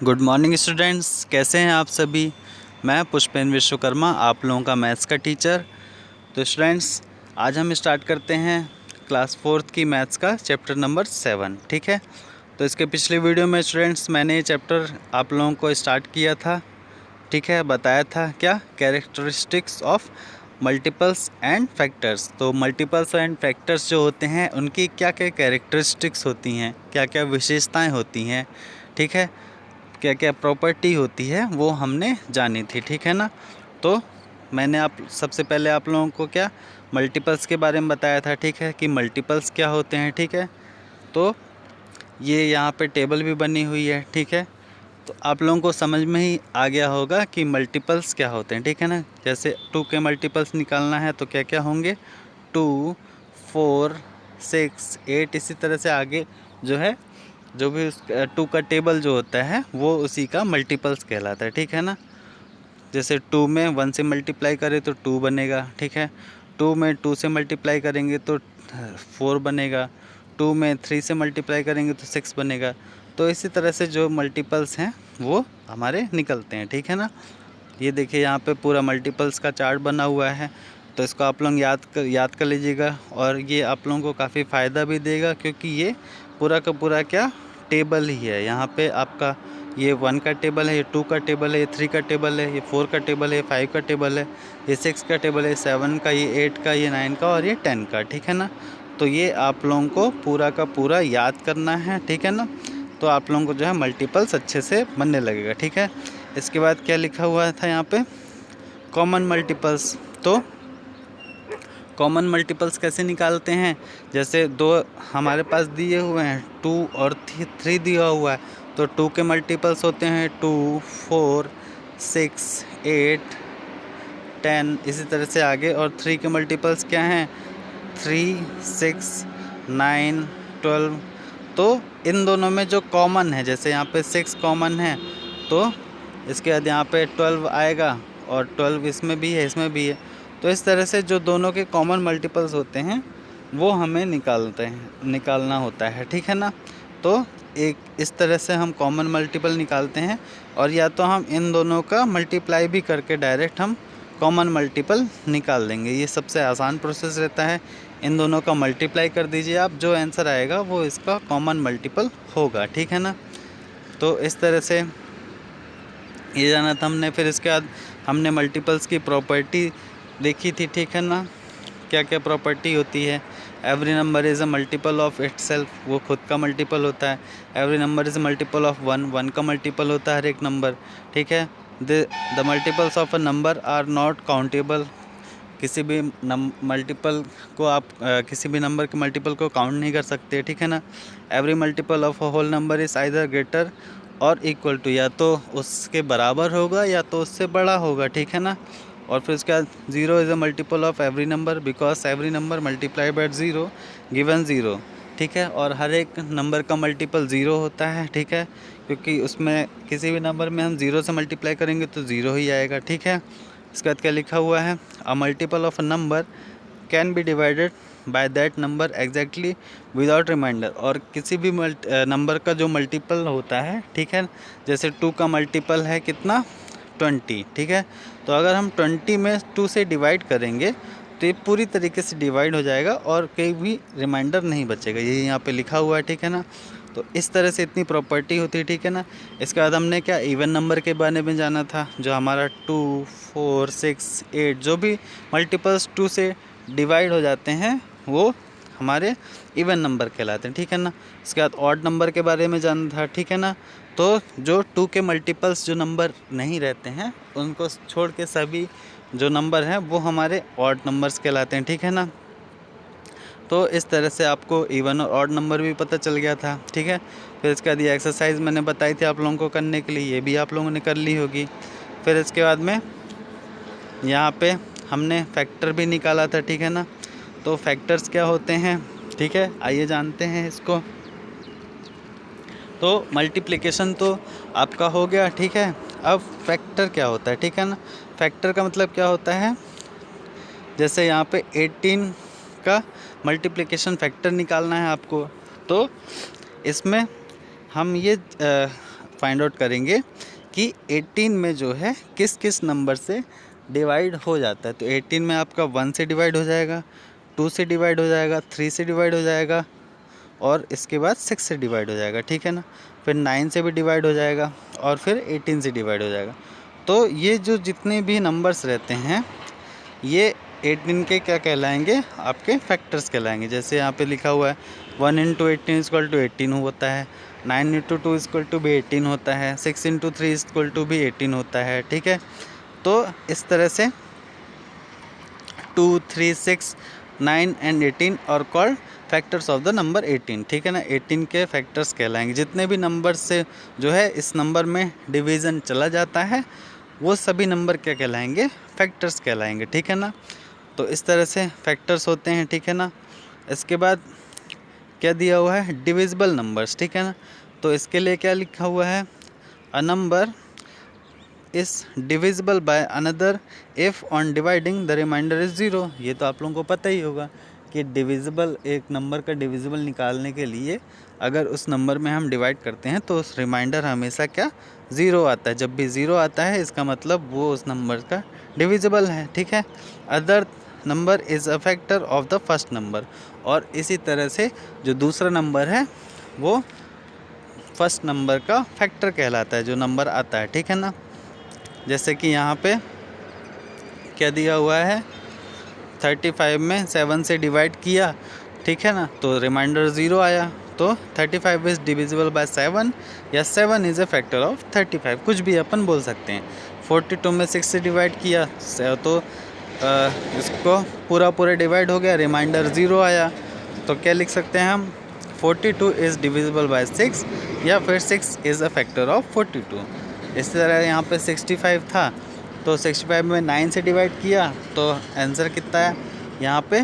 Good morning students, कैसे हैं आप सभी। मैं पुष्पेंद्र विश्वकर्मा, आप लोगों का मैथ्स का टीचर। तो स्टूडेंट्स, आज हम स्टार्ट करते हैं क्लास 4th की मैथ्स का चैप्टर नंबर 7। ठीक है, तो इसके पिछले वीडियो में स्टूडेंट्स मैंने ये चैप्टर आप लोगों को स्टार्ट किया था। ठीक है, बताया था क्या, characteristics of multiples and factors. तो मल्टीपल्स एंड फैक्टर्स जो होते हैं उनकी क्या क्या कैरेक्टरिस्टिक्स होती हैं, क्या क्या विशेषताएं होती हैं, ठीक है, क्या क्या प्रॉपर्टी होती है, वो हमने जानी थी। ठीक है ना। तो मैंने आप सबसे पहले आप लोगों को क्या मल्टीपल्स के बारे में बताया था। ठीक है, कि मल्टीपल्स क्या होते हैं। ठीक है, तो ये यहाँ पे टेबल भी बनी हुई है। ठीक है, तो आप लोगों को समझ में ही आ गया होगा कि मल्टीपल्स क्या होते हैं। ठीक है ना, जैसे 2 के मल्टीपल्स निकालना है तो क्या क्या होंगे, 2, 4, 6, 8, इसी तरह से आगे जो है, जो भी उस 2 का टेबल जो होता है वो उसी का मल्टीपल्स कहलाता है। ठीक है ना, जैसे 2 में 1 से मल्टीप्लाई करें तो 2 बनेगा। ठीक है, 2 में 2 से मल्टीप्लाई करेंगे तो 4 बनेगा, 2 में 3 से मल्टीप्लाई करेंगे तो 6 बनेगा। तो इसी तरह से जो मल्टीपल्स हैं वो हमारे निकलते हैं। ठीक है ना, ये देखिए यहाँ पे पूरा मल्टीपल्स का चार्ट बना हुआ है। तो इसको आप लोग याद कर लीजिएगा, और ये आप लोगों को काफ़ी फ़ायदा भी देगा, क्योंकि ये पूरा का पूरा क्या टेबल ही है। यहाँ पे आपका ये 1 का टेबल है, ये 2 का टेबल है, ये 3 का टेबल है, ये 4 का टेबल है, ये 5 का टेबल है, ये 6 का टेबल है, 7 का, ये 8 का, ये 9 का और ये 10 का। ठीक है ना, तो ये आप लोगों को पूरा का पूरा याद करना है। ठीक है ना, तो आप लोगों को जो है मल्टीपल्स अच्छे से बनने लगेगा। ठीक है, इसके बाद क्या लिखा हुआ था यहाँ पे, कॉमन मल्टीपल्स। तो कॉमन मल्टीपल्स कैसे निकालते हैं, जैसे दो हमारे पास दिए हुए हैं, 2 और 3 दिया हुआ है, तो 2 के मल्टीपल्स होते हैं 2, 4, 6, 8, 10, इसी तरह से आगे। और 3 के मल्टीपल्स क्या हैं, 3, 6, 9, 12। तो इन दोनों में जो कॉमन है, जैसे यहाँ पे 6 कॉमन है, तो इसके बाद यहाँ पे 12 आएगा, और 12 इसमें भी है, इसमें भी है। तो इस तरह से जो दोनों के कॉमन मल्टीपल्स होते हैं वो हमें निकालना होता है। ठीक है ना, तो एक इस तरह से हम कॉमन मल्टीपल निकालते हैं, और या तो हम इन दोनों का मल्टीप्लाई भी करके डायरेक्ट हम कॉमन मल्टीपल निकाल देंगे। ये सबसे आसान प्रोसेस रहता है। इन दोनों का मल्टीप्लाई कर दीजिए आप, जो आंसर आएगा वो इसका कॉमन मल्टीपल होगा। ठीक है ना, तो इस तरह से ये जाना था हमने। फिर इसके बाद हमने मल्टीपल्स की प्रॉपर्टी देखी थी। ठीक है ना, क्या क्या प्रॉपर्टी होती है। Every number is a multiple of itself, वो खुद का मल्टीपल होता है। Every number is a multiple of 1, 1 का मल्टीपल होता है हर एक नंबर। ठीक है, the multiples of a number are not countable, किसी भी मल्टीपल को आप किसी भी नंबर के मल्टीपल को काउंट नहीं कर सकते। ठीक है ना, every multiple of a whole number is either greater or equal to, या तो उसके बराबर होगा या तो उससे बड़ा होगा। ठीक है ना, और फिर उसके बाद 0 is a multiple of every number, because every number multiply by 0 given 0। ठीक है, और हर एक नंबर का मल्टीपल 0 होता है। ठीक है, क्योंकि उसमें किसी भी नंबर में हम 0 से मल्टीप्लाई करेंगे तो 0 ही आएगा। ठीक है, इसके बाद क्या लिखा हुआ है, a multiple of a number can be divided by that number exactly without remainder. और किसी भी नंबर का जो मल्टीपल होता है, ठीक है, जैसे 2 का मल्टीपल है कितना, 20। ठीक है, तो अगर हम 20 में 2 से डिवाइड करेंगे तो ये पूरी तरीके से डिवाइड हो जाएगा और कहीं भी रिमाइंडर नहीं बचेगा, ये यहाँ पे लिखा हुआ है। ठीक है ना, तो इस तरह से इतनी प्रॉपर्टी होती है। ठीक है ना, इसके बाद हमने क्या इवन नंबर के बारे में जाना था, जो हमारा 2, 4, 6, 8 जो भी मल्टीपल्स 2 से डिवाइड हो जाते हैं वो हमारे इवन नंबर कहलाते हैं। ठीक है ना, इसके बाद ऑड नंबर के बारे में जाना था। ठीक है ना, तो जो 2 के मल्टीपल्स जो नंबर नहीं रहते हैं उनको छोड़ के सभी जो नंबर हैं वो हमारे ऑड नंबर्स कहलाते हैं। ठीक है ना, तो इस तरह से आपको इवन और ऑड नंबर भी पता चल गया था। ठीक है, फिर इसके बाद ये एक्सरसाइज मैंने बताई थी आप लोगों को करने के लिए, ये भी आप लोगों ने कर ली होगी। फिर इसके बाद में यहाँ पे हमने फैक्टर भी निकाला था। ठीक है ना, तो फैक्टर्स क्या होते हैं, ठीक है, आइए जानते हैं इसको। तो मल्टीप्लिकेशन तो आपका हो गया। ठीक है, अब फैक्टर क्या होता है। ठीक है ना, फैक्टर का मतलब क्या होता है, जैसे यहाँ पे 18 का मल्टीप्लिकेशन फैक्टर निकालना है आपको, तो इसमें हम ये फाइंड आउट करेंगे कि 18 में जो है किस किस नंबर से डिवाइड हो जाता है। तो 18 में आपका 1 से डिवाइड हो जाएगा, 2 से डिवाइड हो जाएगा, 3 से डिवाइड हो जाएगा और इसके बाद 6 से डिवाइड हो जाएगा, ठीक है ना। फिर 9 से भी डिवाइड हो जाएगा और फिर 18 से डिवाइड हो जाएगा। तो ये जो जितने भी नंबर्स रहते हैं ये 18 के क्या कहलाएंगे, आपके फैक्टर्स कहलाएंगे। जैसे यहाँ पे लिखा हुआ है 1 इंटू 18 इक्वल टू 18 होता है, 9 इंटू 2 इक्वल टू भी 18 होता है, 6 इंटू 3 इक्वल टू भी 18 होता है, ठीक है। तो इस तरह से 2, 3, 6, 9 एंड 18 और called factors of the number 18, ठीक है ना। 18 के फैक्टर्स कहलाएंगे। जितने भी नंबर से जो है इस नंबर में डिवीज़न चला जाता है वो सभी नंबर क्या कहलाएंगे, फैक्टर्स कहलाएंगे, ठीक है ना। तो इस तरह से फैक्टर्स होते हैं, ठीक है ना। इसके बाद क्या दिया हुआ है, डिविजिबल नंबर्स, ठीक है ना। तो इसके लिए क्या लिखा हुआ है, a number is divisible by another if on dividing the remainder is zero. ये तो आप लोगों को पता ही होगा कि डिविजिबल, एक नंबर का डिविजिबल निकालने के लिए अगर उस नंबर में हम डिवाइड करते हैं तो उस रिमाइंडर हमेशा क्या, ज़ीरो आता है। जब भी ज़ीरो आता है इसका मतलब वो उस नंबर का डिविजिबल है, ठीक है। Other number is a factor of the first number. और इसी तरह से जो दूसरा नंबर है वो फर्स्ट नंबर का फैक्टर कहलाता है, जो नंबर आता है, ठीक है ना। जैसे कि यहाँ पे क्या दिया हुआ है, 35 में 7 से डिवाइड किया, ठीक है ना, तो रिमाइंडर ज़ीरो आया। तो 35 इज़ डिविजिबल बाय 7 या 7 इज़ ए फैक्टर ऑफ 35, कुछ भी अपन बोल सकते हैं। 42 में 6 से डिवाइड किया तो इसको पूरा डिवाइड हो गया, रिमाइंडर ज़ीरो आया। तो क्या लिख सकते हैं हम, 42 इज़ डिविजिबल बाय 6 या फिर 6 इज़ अ फैक्टर ऑफ 42। इस तरह यहाँ पे 65 था तो 65 में 9 से डिवाइड किया तो आंसर कितना है, यहाँ पे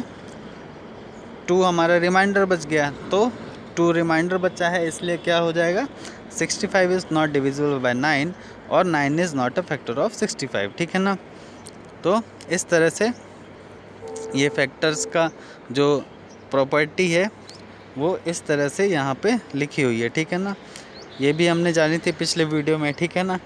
2 हमारा रिमाइंडर बच गया। तो 2 रिमाइंडर बचा है इसलिए क्या हो जाएगा, 65 इज़ नॉट डिविजिबल बाय 9 और 9 is not a factor of 65, ठीक है ना। तो इस तरह से ये फैक्टर्स का जो प्रॉपर्टी है वो इस तरह से यहाँ पे लिखी हुई है, ठीक है ना। ये भी हमने जानी थी पिछले वीडियो में, ठीक है ना।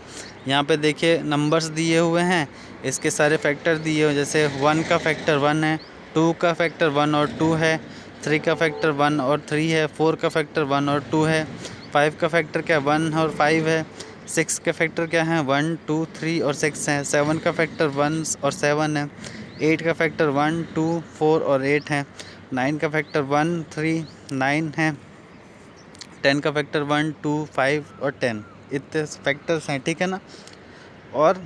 यहाँ पे देखिए नंबर्स दिए हुए हैं, इसके सारे फैक्टर दिए हुए, जैसे 1 का फैक्टर 1 है, 2 का फैक्टर 1 और 2 है, 3 का फैक्टर 1 और 3 है, 4 का फैक्टर 1 और 2 है, 5 का फैक्टर क्या 1 और 5 है, 6 का फैक्टर क्या है 1, 2, 3 और 6 है, 7 का फैक्टर 1 और 7 है, 8 का फैक्टर 1, 2, 4 और 8 है, 9 का फैक्टर 1, 3, 9 है, 10 का फैक्टर 1, 2, 5 और 10, इतने फैक्टर्स हैं, ठीक है ना। और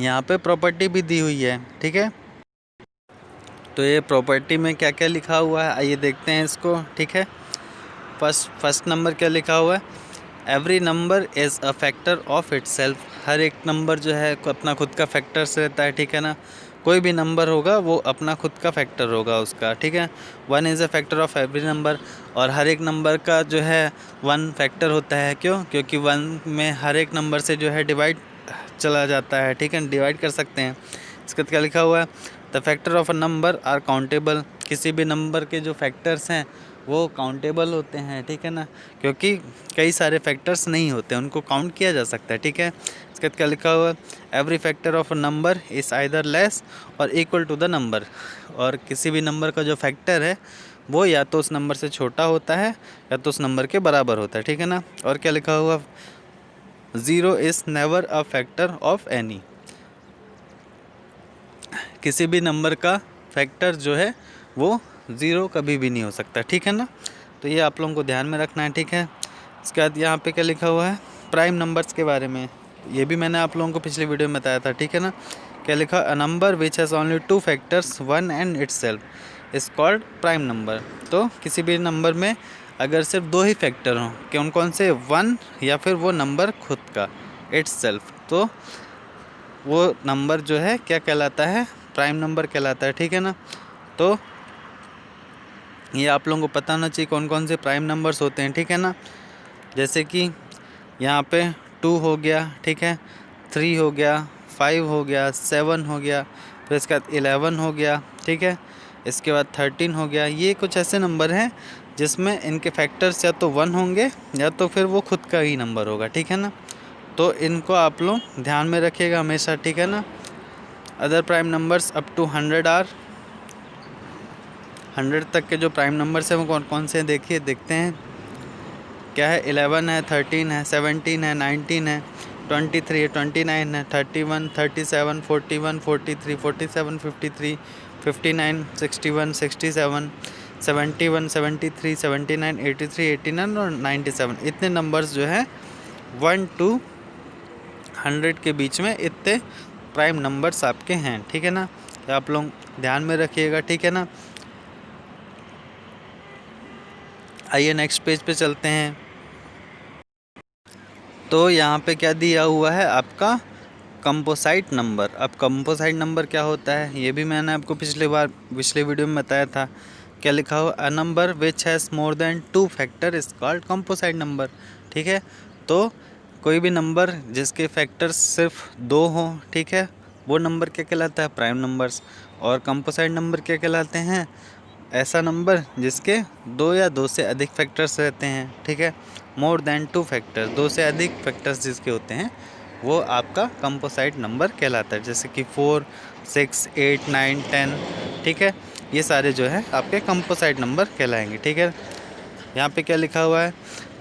यहाँ पे प्रॉपर्टी भी दी हुई है, ठीक है। तो ये प्रॉपर्टी में क्या क्या लिखा हुआ है आइए देखते हैं इसको, ठीक है। फर्स्ट नंबर क्या लिखा हुआ है, every number is a factor of itself. हर एक नंबर जो है अपना खुद का फैक्टर्स रहता है, ठीक है ना। कोई भी नंबर होगा वो अपना खुद का फैक्टर होगा उसका, ठीक है। 1 is a factor of every number, और हर एक नंबर का जो है 1 फैक्टर होता है, क्यों, क्योंकि 1 में हर एक नंबर से जो है डिवाइड चला जाता है, ठीक है, डिवाइड कर सकते हैं। इसके बाद क्या लिखा हुआ है, the factor of a number are countable. किसी भी नंबर के जो फैक्टर्स हैं वो काउंटेबल होते हैं, ठीक है ना, क्योंकि कई सारे फैक्टर्स नहीं होते, उनको काउंट किया जा सकता है, ठीक है। इसके बाद क्या लिखा हुआ है, every factor of a number is either less और इक्वल टू द नंबर। और किसी भी नंबर का जो फैक्टर है वो या तो उस नंबर से छोटा होता है या तो उस नंबर के बराबर होता है, ठीक है ना। और क्या लिखा हुआ, 0 is never a factor of any. किसी भी नंबर का फैक्टर जो है वो 0 कभी भी नहीं हो सकता, ठीक है ना। तो ये आप लोगों को ध्यान में रखना है, ठीक है। इसके बाद यहाँ पे क्या लिखा हुआ है, प्राइम नंबर्स के बारे में, ये भी मैंने आप लोगों को पिछले वीडियो में बताया था, ठीक है ना। क्या लिखा, a number which has only 2 factors 1 and itself is called prime number. तो किसी भी नंबर में अगर सिर्फ 2 ही फैक्टर हों, कौन कौन से, 1 या फिर वो नंबर खुद का इटसेल्फ, तो वो नंबर जो है क्या कहलाता है, प्राइम नंबर कहलाता है, ठीक है ना। तो ये आप लोगों को पता होना चाहिए कौन कौन से प्राइम नंबर्स होते हैं, ठीक है ना। जैसे कि यहाँ पे 2 हो गया, ठीक है, 3 हो गया, 5 हो गया, 7 हो गया, फिर इसके बाद 11 हो गया, ठीक है, इसके बाद 13 हो गया। ये कुछ ऐसे नंबर हैं जिसमें इनके फैक्टर्स या तो 1 होंगे या तो फिर वो खुद का ही नंबर होगा, ठीक है ना। तो इनको आप लोग ध्यान में रखिएगा हमेशा, ठीक है ना। Other prime numbers up to 100 are, 100 तक के जो प्राइम नंबर्स हैं वो कौन कौन से हैं देखते हैं क्या है। 11 है, 13 है, 17 है, 19 है, 23 है, 29 है, 31, 37, 41, 43, 47, 53, 59, 61, 67, 71, 73, 79, 83, 89 और 97। इतने नंबर्स जो है 1 to 100 के बीच में इतने प्राइम नंबर्स आपके हैं, ठीक है ना। तो आप लोग ध्यान में रखिएगा, ठीक है ना। आइए नेक्स्ट पेज पे चलते हैं। तो यहाँ पे क्या दिया हुआ है आपका कंपोसाइट नंबर। अब कंपोसाइट नंबर क्या होता है ये भी मैंने आपको पिछले वीडियो में बताया था। क्या लिखा हो, a number which has more than 2 factor is called composite number, ठीक है। तो कोई भी नंबर जिसके फैक्टर्स सिर्फ 2 हों, ठीक है, वो नंबर क्या कहलाता है, प्राइम नंबर्स। और कंपोसाइट नंबर क्या कहलाते हैं, ऐसा नंबर जिसके 2 या 2 से अधिक फैक्टर्स रहते हैं, ठीक है। मोर देन 2 फैक्टर्स, 2 से अधिक फैक्टर्स जिसके होते हैं वो आपका कंपोसाइट नंबर कहलाता है। जैसे कि 4, 6, 8, 9, 10, ठीक है, ये सारे जो है आपके कंपोसाइट नंबर कहलाएंगे, ठीक है। यहाँ पे क्या लिखा हुआ है,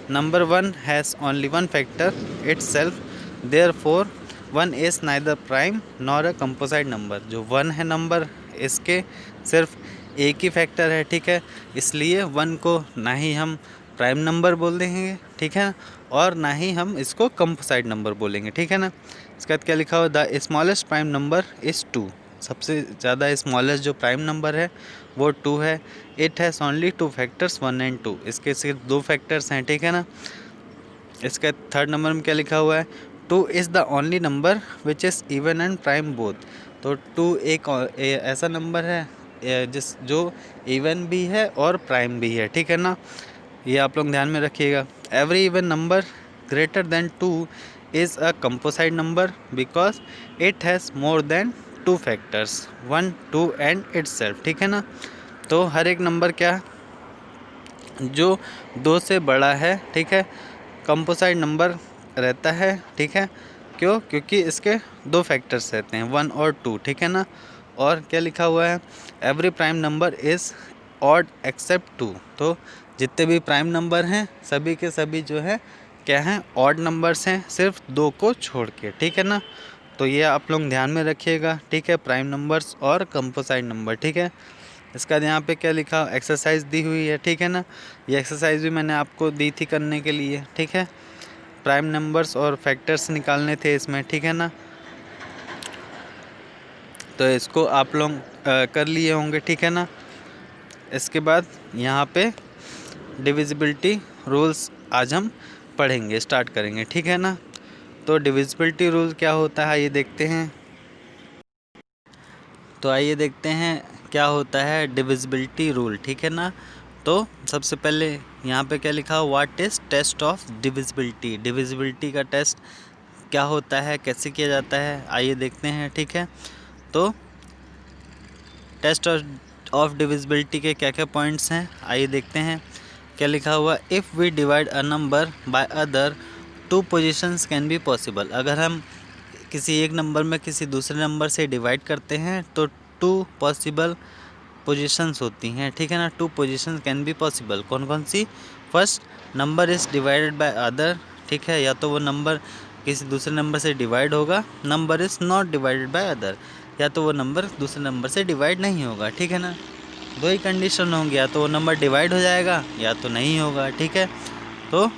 number 1 has only 1 factor itself, therefore 1 is neither prime nor a composite number. जो 1 है नंबर, इसके सिर्फ एक ही फैक्टर है, ठीक है, इसलिए 1 को ना ही हम प्राइम नंबर बोल देंगे, ठीक है, और ना ही हम इसको कंपोसाइट नंबर बोलेंगे, ठीक है ना। इसके बाद क्या लिखा हुआ, the smallest prime number is 2। सबसे ज़्यादा स्मॉलेस्ट जो प्राइम नंबर है वो 2 है। It has only 2 factors 1 and 2। इसके सिर्फ 2 फैक्टर्स हैं, ठीक है ना। इसका थर्ड नंबर में क्या लिखा हुआ है, 2 is the only number which is even and prime both. तो 2 एक ऐसा नंबर है जो इवन भी है और प्राइम भी है, ठीक है ना। ये आप लोग ध्यान में रखिएगा। Every even number greater than 2 is a composite number because it has more than 2 factors 1, 2 and itself, ठीक है ना। तो हर एक नंबर क्या जो 2 से बड़ा है, ठीक है, कंपोसाइट नंबर रहता है, ठीक है। क्यों, क्योंकि इसके 2 फैक्टर्स रहते हैं 1 और 2, ठीक है ना। और क्या लिखा हुआ है, every prime number is odd except 2। तो जितने भी प्राइम नंबर हैं सभी के सभी जो है क्या हैं, ऑड नंबर्स हैं, सिर्फ 2 को छोड़ के, ठीक है ना। तो ये आप लोग ध्यान में रखिएगा, ठीक है, प्राइम नंबर्स और कंपोसाइट नंबर, ठीक है। इसका यहाँ पे क्या लिखा, एक्सरसाइज दी हुई है, ठीक है ना। ये एक्सरसाइज भी मैंने आपको दी थी करने के लिए, ठीक है। प्राइम नंबर्स और फैक्टर्स निकालने थे इसमें, ठीक है ना। तो इसको आप लोग कर लिए होंगे, ठीक है ना। इसके बाद यहाँ पे डिविजिबिलिटी रूल्स आज हम पढ़ेंगे, स्टार्ट करेंगे, ठीक है ना। तो डिविजिबिलिटी रूल क्या होता है ये देखते हैं। तो आइए देखते हैं क्या होता है डिविजिबिलिटी रूल, ठीक है ना। तो सबसे पहले यहाँ पे क्या लिखा हो, what is test of divisibility. Divisibility का टेस्ट क्या होता है, कैसे किया जाता है, आइए देखते हैं, ठीक है। तो टेस्ट ऑफ डिविजिबिलिटी के क्या क्या पॉइंट्स हैं आइए देखते हैं। क्या लिखा हुआ, if we divide a number by other 2 positions can be possible. अगर हम किसी एक नंबर में किसी दूसरे नंबर से डिवाइड करते हैं तो 2 पॉसिबल पोजीशंस होती हैं, ठीक है ना। 2 पोजीशंस कैन बी पॉसिबल, कौन कौन सी, first number is divided by other, ठीक है, या तो वो नंबर किसी दूसरे नंबर से डिवाइड होगा, number is not divided by other, या तो वो नंबर दूसरे नंबर से डिवाइड नहीं होगा, ठीक है ना। 2 ही कंडीशन होंगी, या तो वो नंबर डिवाइड हो जाएगा या तो नहीं होगा, ठीक है। तो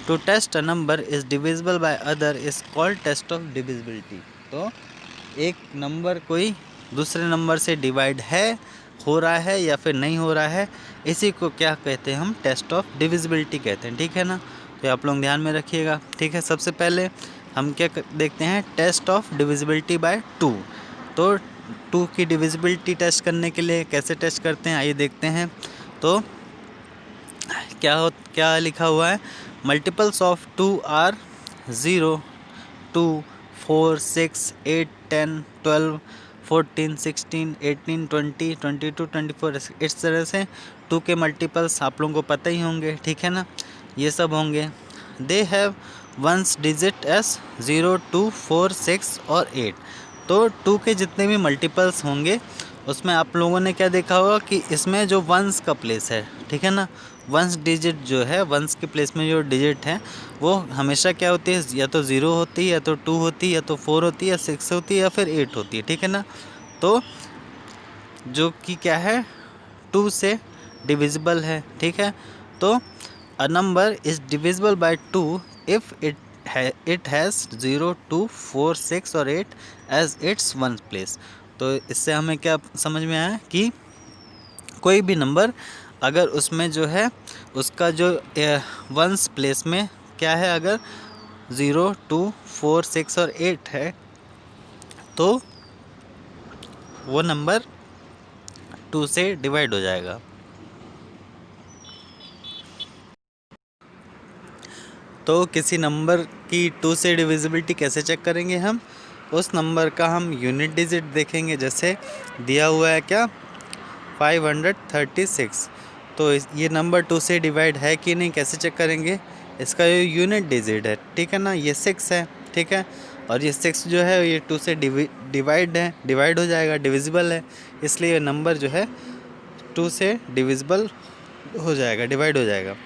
to test a number is divisible by other is called test of divisibility. तो एक नंबर कोई दूसरे नंबर से डिवाइड हो रहा है या फिर नहीं हो रहा है, इसी को क्या कहते हैं हम, टेस्ट ऑफ डिविजिबिलिटी कहते हैं, ठीक है ना। तो आप लोग ध्यान में रखिएगा, ठीक है। सबसे पहले हम क्या देखते हैं, टेस्ट ऑफ डिविजिबिलिटी बाय 2। तो 2 की डिविजिबिलिटी टेस्ट करने के लिए कैसे टेस्ट करते हैं आइए देखते हैं। तो क्या लिखा हुआ है, मल्टीपल्स ऑफ 2 आर 0, 2, 4, 6, 8, 10, 12, 14, 16, 18, 20, 22, 24, इस तरह से 2 के मल्टीपल्स आप लोगों को पता ही होंगे, ठीक है ना, ये सब होंगे। They have ones digit S 0, 2, 4, 6 और 8। तो 2 के जितने भी मल्टीपल्स होंगे उसमें आप लोगों ने क्या देखा होगा कि इसमें जो वंस का प्लेस है, ठीक है ना, वंस डिजिट जो है, वंस के प्लेस में जो डिजिट है वो हमेशा क्या होती है, या तो 0 होती है, या तो 2 होती है, या तो 4 होती है, या 6 होती है, या फिर 8 होती है, ठीक है ना। तो जो कि क्या है, 2 से डिविजिबल है, ठीक है। तो a number is divisible bye 2 if it has 0, 2, 4, 6 और 8 एज इट्स वन प्लेस। तो इससे हमें क्या समझ में आया कि कोई भी नंबर अगर उसमें जो है उसका जो वंस प्लेस में क्या है, अगर 0, 2, 4, 6 और 8 है तो वो नंबर 2 से डिवाइड हो जाएगा। तो किसी नंबर की 2 से डिविजिबिलिटी कैसे चेक करेंगे हम, उस नंबर का हम यूनिट डिजिट देखेंगे। जैसे दिया हुआ है क्या, 536। तो ये नंबर 2 से डिवाइड है कि नहीं कैसे चेक करेंगे, इसका ये यूनिट डिजिट है, ठीक है ना, ये 6 है, ठीक है। और ये 6 जो है ये 2 से डिवाइड हो जाएगा, डिविजिबल है, इसलिए ये नंबर जो है 2 से डिविजिबल हो जाएगा, डिवाइड हो जाएगा।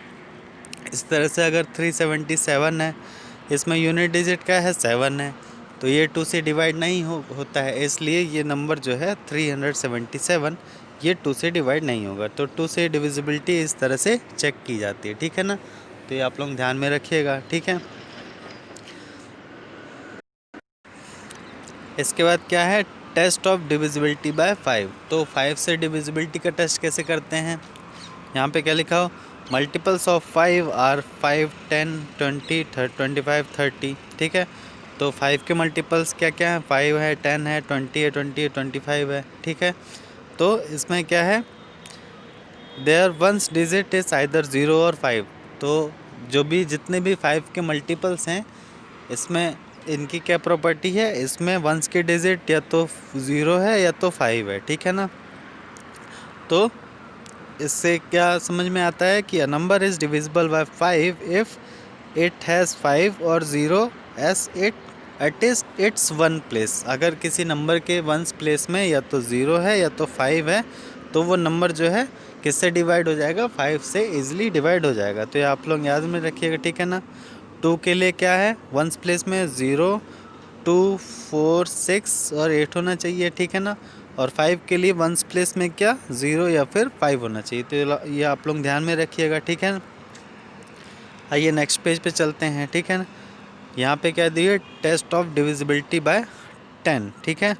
इस तरह से अगर 377 है, इसमें यूनिट डिजिट क्या है, 7 है, तो ये 2 से डिवाइड नहीं होता है, इसलिए ये नंबर जो है 377 ये 2 से डिवाइड नहीं होगा। तो 2 से डिविजिबिलिटी इस तरह से चेक की जाती है, ठीक है ना। तो ये आप लोग ध्यान में रखिएगा, ठीक है। इसके बाद क्या है, टेस्ट ऑफ डिविजिबिलिटी बाय 5। तो 5 से डिविजिबिलिटी का टेस्ट कैसे करते हैं, यहाँ पे क्या लिखा हो, मल्टीपल्स ऑफ 5 आर 5, 10, 20, 25, 30, ठीक है। तो 5 के मल्टीपल्स क्या क्या है, 5 है, 10 है, 20 है, 25 है, ठीक है। तो इसमें क्या है, their ones digit is either 0 और 5। तो जो भी जितने भी 5 के मल्टीपल्स हैं इसमें इनकी क्या प्रॉपर्टी है, इसमें वंस के डिजिट या तो 0 है या तो 5 है, ठीक है ना। तो इससे क्या समझ में आता है कि अ number is divisible bye 5 if it has 5 और 0 S it is it's one place. अगर किसी नंबर के वंस प्लेस में या तो 0 है या तो 5 है तो वो नंबर जो है किससे डिवाइड हो जाएगा, 5 से इजीली डिवाइड हो जाएगा। तो ये आप लोग याद में रखिएगा, ठीक है ना। 2 के लिए क्या है, वंस प्लेस में 0, 2, 4, 6 और 8 होना चाहिए, ठीक है ना। और 5 के लिए वंस प्लेस में क्या, 0 या फिर 5 होना चाहिए। तो ये आप लोग ध्यान में रखिएगा, ठीक है ना। आइए नेक्स्ट पेज पे चलते हैं, ठीक है ना। यहाँ पे क्या दिए, टेस्ट ऑफ डिविजिबिलिटी बाय 10, ठीक है।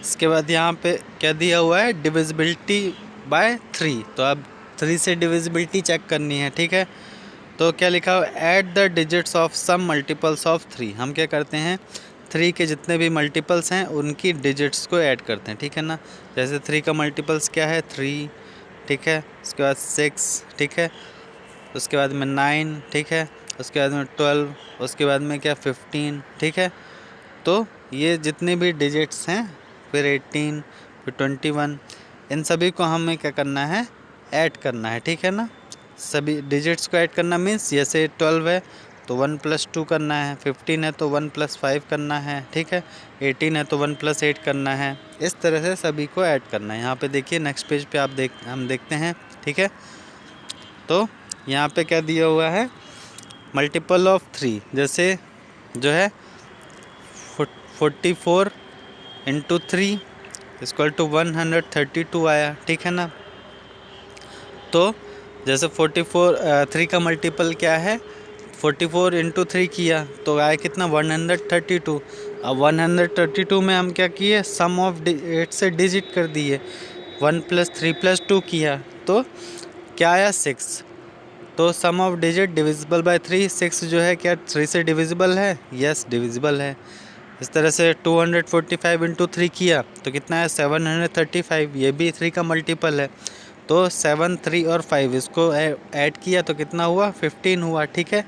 इसके बाद यहाँ पे क्या दिया हुआ है, डिविजिबिलिटी बाय 3। तो अब 3 से डिविजिबिलिटी चेक करनी है, ठीक है। तो क्या लिखा हुआ, add the digits of sum multiples of 3। हम क्या करते हैं, 3 के जितने भी मल्टीपल्स हैं उनकी डिजिट्स को ऐड करते हैं, ठीक है ना। जैसे 3 का मल्टीपल्स क्या है, 3, ठीक है। उसके बाद 6, ठीक है। उसके बाद में 9, ठीक है। उसके बाद में 12, उसके बाद में क्या 15, ठीक है। तो ये जितने भी डिजिट्स हैं, फिर 18, फिर 21, इन सभी को हमें क्या करना है, ऐड करना है, ठीक है ना। सभी डिजिट्स को ऐड करना मीन्स जैसे 12 है तो 1 + 2 करना है, 15 है तो 1 + 5 करना है, ठीक है। 18 है तो 1 + 8 करना है। इस तरह से सभी को ऐड करना है। यहाँ पे देखिए नेक्स्ट पेज पे हम देखते हैं, ठीक है। तो यहाँ पे क्या दिया हुआ है, मल्टीपल ऑफ 3, जैसे जो है 44 × 3 = 132 आया, ठीक है ना। तो जैसे 3 का मल्टीपल क्या है, 44 × 3 किया तो आया कितना, 132। अब 132 में हम क्या किए, सम ऑफ 8 से डिजिट कर दिए, 1 + 3 + 2 किया तो क्या आया, 6। तो सम ऑफ डिजिट डिविजिबल बाय 3, 6 जो है क्या 3 से डिविजिबल है, यस डिविजिबल है। इस तरह से 245 × 3 किया तो कितना है, 735, ये भी 3 का मल्टीपल है। तो 7, 3 और 5 इसको ऐड किया तो कितना हुआ, 15 हुआ, ठीक है।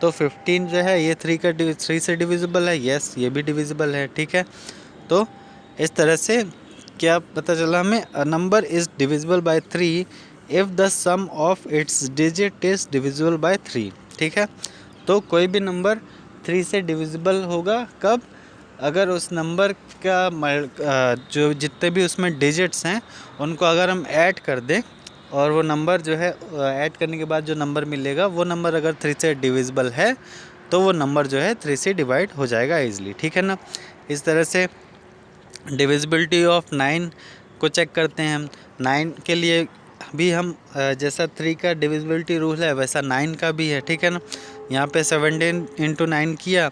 तो 15 जो है ये 3 से डिविजिबल है, यस ये भी डिविजिबल है, ठीक है। तो इस तरह से क्या पता चला हमें, a number is divisible by 3 if the sum of its digit is divisible by 3, ठीक है। तो कोई भी नंबर 3 से डिविजिबल होगा कब, अगर उस नंबर का जो जितने भी उसमें डिजिट्स हैं उनको अगर हम ऐड कर दें, और वो नंबर जो है ऐड करने के बाद जो नंबर मिलेगा वो नंबर अगर 3 से डिविजिबल है तो वो नंबर जो है 3 से डिवाइड हो जाएगा ईजिली, ठीक है ना। इस तरह से डिविजिबिलिटी ऑफ 9 को चेक करते हैं हम। 9 के लिए भी हम जैसा 3 का डिविजिबिलिटी रूल है वैसा 9 का भी है, ठीक है ना। यहाँ पे 17 × 9 किया,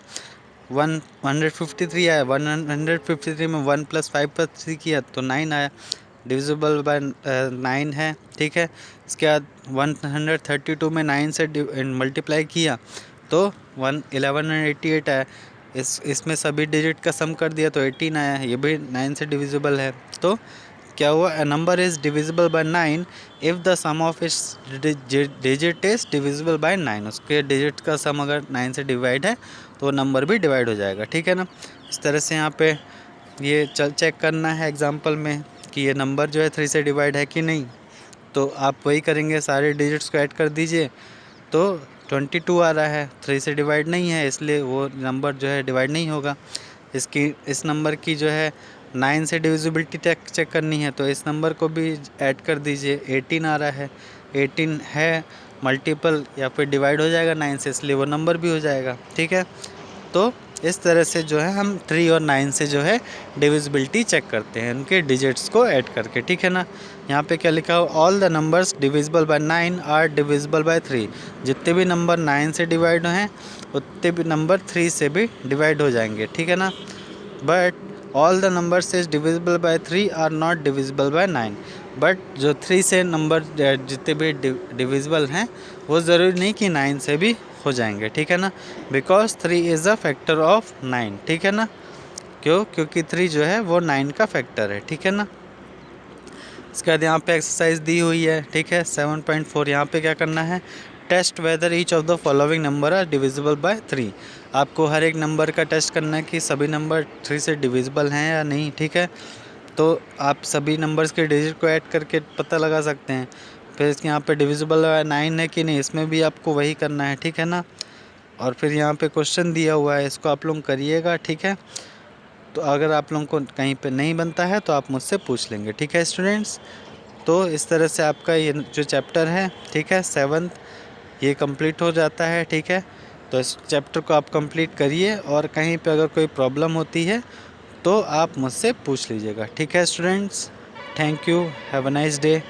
153 आया, 153 में 1 + 5 + 3 किया तो 9 आया, डिविजिबल बाय 9 है, ठीक है। इसके बाद 132 में 9 से मल्टीप्लाई किया तो 1188 आया। इसमें सभी डिजिट का सम कर दिया तो 18 आया, ये भी 9 से डिविजिबल है। तो क्या हुआ, a number is divisible by 9 if the sum of its digit is divisible by 9। उसके डिजिट का सम अगर 9 से डिवाइड है तो वो नंबर भी डिवाइड हो जाएगा, ठीक है ना। इस तरह से यहाँ पे ये चेक करना है एग्जांपल में कि ये नंबर जो है 3 से डिवाइड है कि नहीं। तो आप वही करेंगे, सारे डिजिट्स को ऐड कर दीजिए तो 22 आ रहा है, 3 से डिवाइड नहीं है इसलिए वो नंबर जो है डिवाइड नहीं होगा। इस नंबर की जो है 9 से डिविजिबिलिटी चेक करनी है तो इस नंबर को भी ऐड कर दीजिए, 18 आ रहा है, 18 है मल्टीपल या फिर डिवाइड हो जाएगा 9 से, इसलिए वो नंबर भी हो जाएगा, ठीक है। तो इस तरह से जो है हम 3 और 9 से जो है डिविजिबिलिटी चेक करते हैं उनके डिजिट्स को ऐड करके, ठीक है ना। यहाँ पे क्या लिखा हो, all the numbers divisible by 9 are divisible by 3। जितने भी नंबर 9 से डिवाइड हैं उतने भी नंबर 3 से भी डिवाइड हो जाएंगे, ठीक है ना। But all the numbers is divisible by 3 are not divisible by 9। But जो 3 से नंबर जितने भी डिविजिबल हैं वो ज़रूरी नहीं कि 9 से भी हो जाएंगे, ठीक है ना। Because 3 is a factor of 9, ठीक है ना। क्योंकि 3 जो है वो 9 का फैक्टर है, ठीक है ना। इसके बाद यहाँ पे एक्सरसाइज दी हुई है, ठीक है 7.4। यहाँ पे क्या करना है, test whether each of the following number are divisible by 3। आपको हर एक नंबर का टेस्ट करना है कि सभी नंबर 3 से डिविजिबल हैं या नहीं, ठीक है। तो आप सभी नंबर्स के डिजिट को ऐड करके पता लगा सकते हैं। फिर इसके यहाँ पे डिविजिबल 9 है कि नहीं, इसमें भी आपको वही करना है, ठीक है ना। और फिर यहाँ पे क्वेश्चन दिया हुआ है, इसको आप लोग करिएगा, ठीक है। तो अगर आप लोगों को कहीं पे नहीं बनता है तो आप मुझसे पूछ लेंगे, ठीक है स्टूडेंट्स। तो इस तरह से आपका ये जो चैप्टर है, ठीक है 7th, ये कंप्लीट हो जाता है, ठीक है। तो इस चैप्टर को आप कंप्लीट करिए और कहीं पे अगर कोई प्रॉब्लम होती है तो आप मुझसे पूछ लीजिएगा, ठीक है students. Thank you, have a nice day.